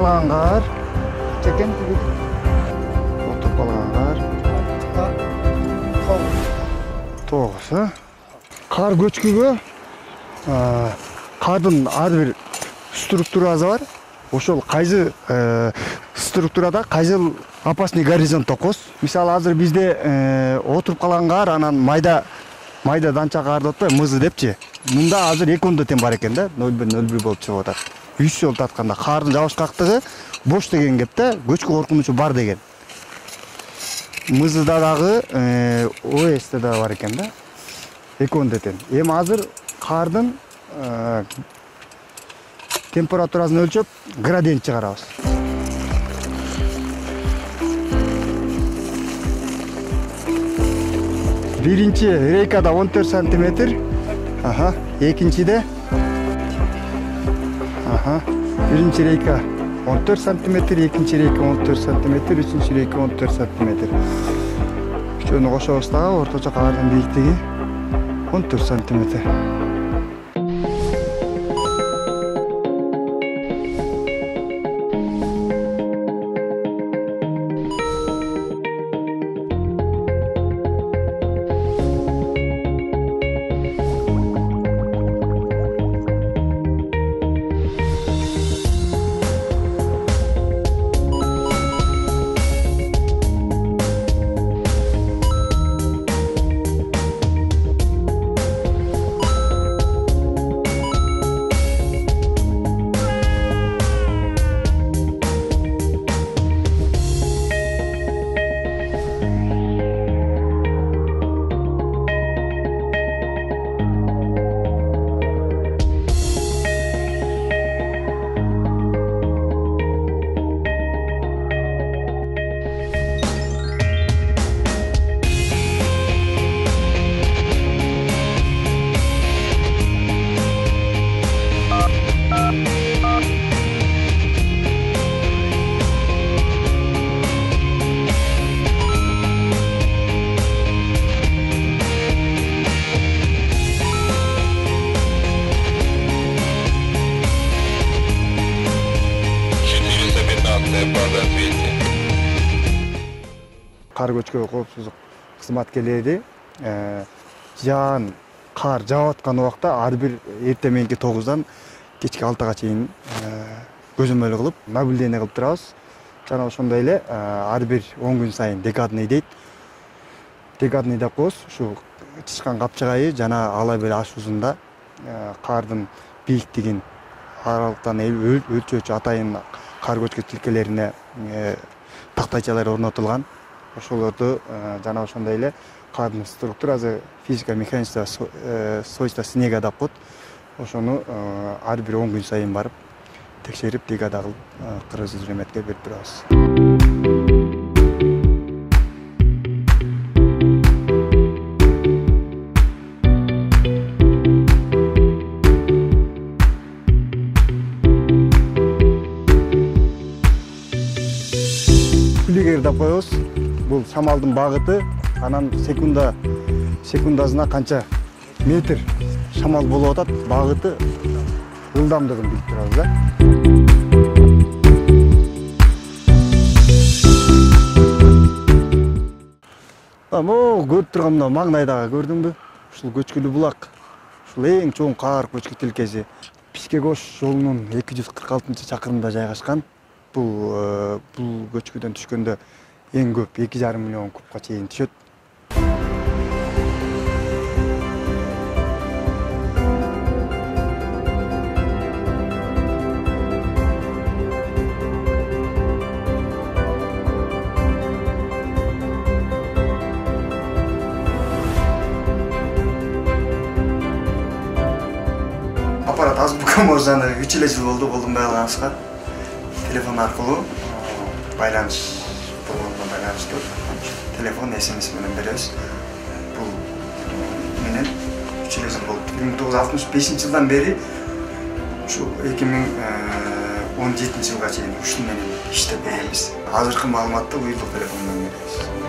калган кар. Чекен отуруп калган кар. 9. Кар көчкүгө кардын ар бир структурасы бар. Ошол кайсы структурада кайсы опасный горизонт токос. Мисалы азыр бизде отуруп калган кар, анан майда данча кар деп атпайбы, мызы депчи. Мында азыр 2 тең бар экен да, 0,1 болуп чыгып атат. 3 жол татканда кардын жабышкактыгы бош деген кеп да, көчкү коркунучу бар деген. Мызыда дагы ОС-те да бар экен да. 2 тең. Эми азыр кардын температурасын өлчөп, градиент чыгарабыз. Биринчи рейкада 14 сантиметр. Экинчиде. Биринчи рейка 14 сантиметр, экинчи рейка 14 сантиметр, үчүнчү рейка 14 сантиметр. Үчөөнү кошобуз дагы, орточо кардын бийиктиги 14 сантиметр. Кар көчкү коопсуздук кызматкерлери жаан кар жаап аткан убакта ар бир эртең мененки 9-дан кечки 6-га чейин көзөмөл кылып, наблюдение кылып турабыз. Жана ошондой эле ар бир 10 күн сайын декадный дейт. Декадный деп коебуз. Ушу чычкан капчыгайы жана ала бир ашуусунда кардын бийиктигин аралыктан өлчөөчү атайын кар көчкү тилкелерине тактайчалар орнотулган. Ошолорду жана ошондой эле кардын структурасы физико-механический свойства снега деп коет. Ошону ар бир 10 күн сайын барып текшерип, бригада кылып Кыргыз-Изреметке берип турабыз. Флигер деп коебуз. Бул шамалдын багыты, анан секундасына канча метр шамал болуп атат, багыты, ылдамдыгын билип турабыз да. Көрүп турган мына маңдайдагы көрдүңбү? Ушул көчкүлүү булак. Ушул эң чоң кар көчкү тилкеси. Пискегош жолунун 246-чакырымында жайгашкан. Бул көчкүдөн түшкөндө эң көп 2,5 миллион кубка чейин түшөт. Аппарат Азбука мырзаны 3 жыл болду колдонбой калганыбызга. Телефон аркылуу байланыш байланыштуу. Телефон SMS менен беребиз. Бул менен 3 жыл болду. 1965-жылдан бери ушу 2017 жылга чейин ушул менен иштеп беребиз. Азыркы маалыматты уюлдук телефон менен беребиз.